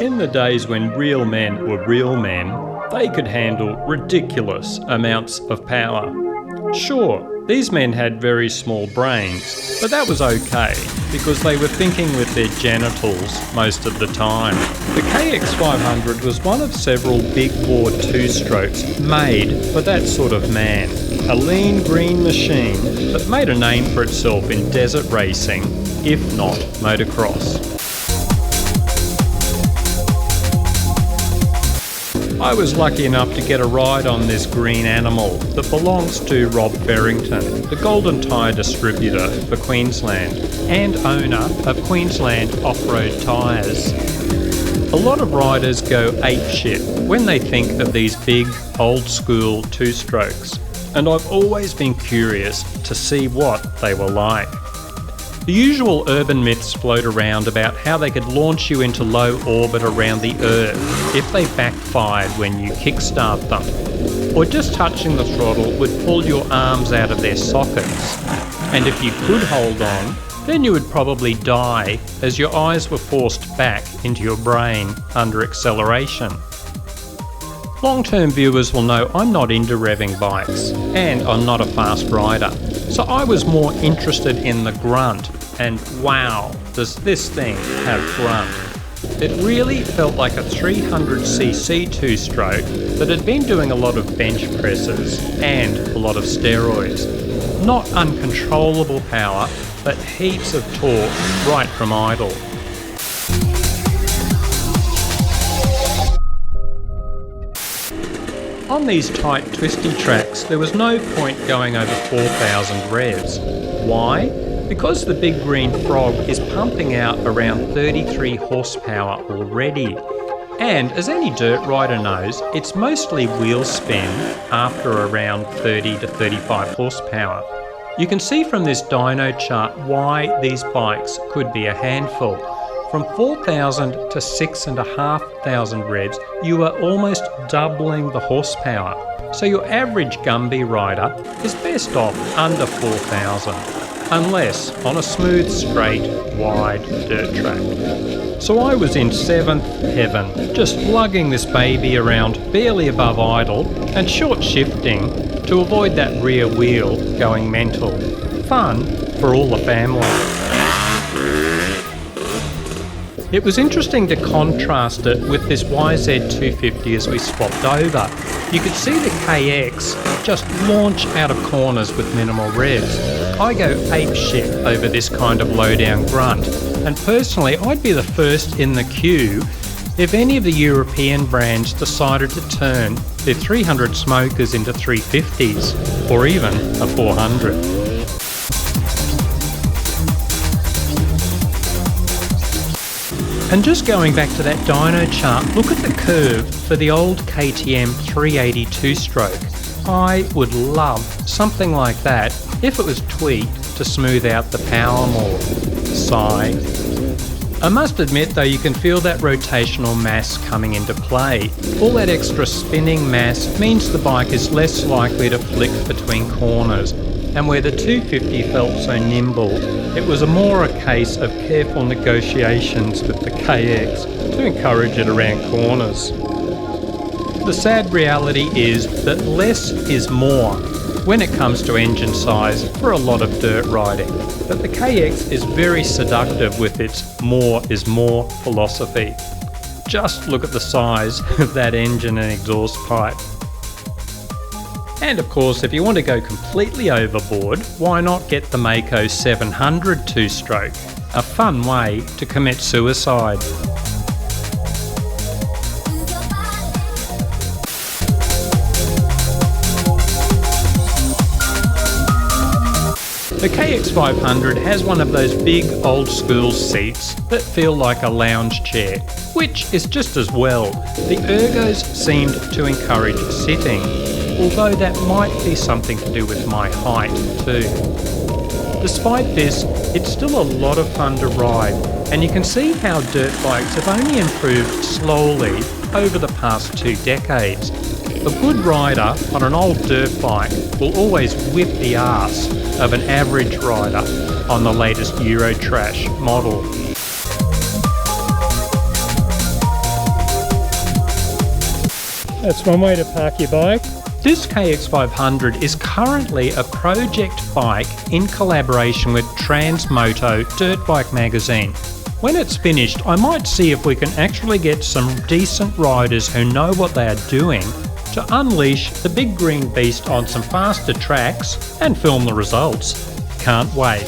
In the days when real men were real men, they could handle ridiculous amounts of power. Sure, these men had very small brains, but that was okay, because they were thinking with their genitals most of the time. The KX500 was one of several big bore two-strokes made for that sort of man. A lean green machine that made a name for itself in desert racing, if not motocross. I was lucky enough to get a ride on this green animal that belongs to Rob Ferrington, the Goldentyre distributor for Queensland and owner of Queensland off-road tyres. A lot of riders go apeshit when they think of these big, old-school two-strokes, and I've always been curious to see what they were like. The usual urban myths float around about how they could launch you into low orbit around the Earth if they backfired when you kickstart them, or just touching the throttle would pull your arms out of their sockets, and if you could hold on, then you would probably die as your eyes were forced back into your brain under acceleration. Long-term viewers will know I'm not into revving bikes, and I'm not a fast rider, so I was more interested in the grunt, and wow, does this thing have grunt. It really felt like a 300cc two-stroke that had been doing a lot of bench presses and a lot of steroids. Not uncontrollable power, but heaps of torque right from idle. On these tight twisty tracks there was no point going over 4,000 revs. Why? Because the big green frog is pumping out around 33 horsepower already. And as any dirt rider knows, it's mostly wheel spin after around 30 to 35 horsepower. You can see from this dyno chart why these bikes could be a handful. From 4,000 to 6,500 revs, you are almost doubling the horsepower. So your average gumby rider is best off under 4,000, unless on a smooth, straight, wide dirt track. So I was in seventh heaven, just lugging this baby around barely above idle and short shifting to avoid that rear wheel going mental. Fun for all the family. It was interesting to contrast it with this YZ250 as we swapped over. You could see the KX just launch out of corners with minimal revs. I go apeshit over this kind of low-down grunt, and personally I'd be the first in the queue if any of the European brands decided to turn their 300 smokers into 350s, or even a 400. And just going back to that dyno chart, look at the curve for the old KTM 382 stroke. I would love something like that if it was tweaked to smooth out the power more. Sigh. I must admit though, you can feel that rotational mass coming into play. All that extra spinning mass means the bike is less likely to flick between corners, and where the 250 felt so nimble, it was more a case of careful negotiations with the KX to encourage it around corners. The sad reality is that less is more when it comes to engine size for a lot of dirt riding, but the KX is very seductive with its more is more philosophy. Just look at the size of that engine and exhaust pipe. And of course, if you want to go completely overboard, why not get the Mako 700 two-stroke? A fun way to commit suicide. The KX500 has one of those big old school seats that feel like a lounge chair, which is just as well. The ergos seemed to encourage sitting, although that might be something to do with my height too. Despite this, it's still a lot of fun to ride, and you can see how dirt bikes have only improved slowly over the past 2 decades. A good rider on an old dirt bike will always whip the arse of an average rider on the latest Eurotrash model. That's one way to park your bike. This KX500 is currently a project bike in collaboration with Transmoto Dirt Bike magazine. When it's finished, I might see if we can actually get some decent riders who know what they are doing to unleash the big green beast on some faster tracks and film the results. Can't wait.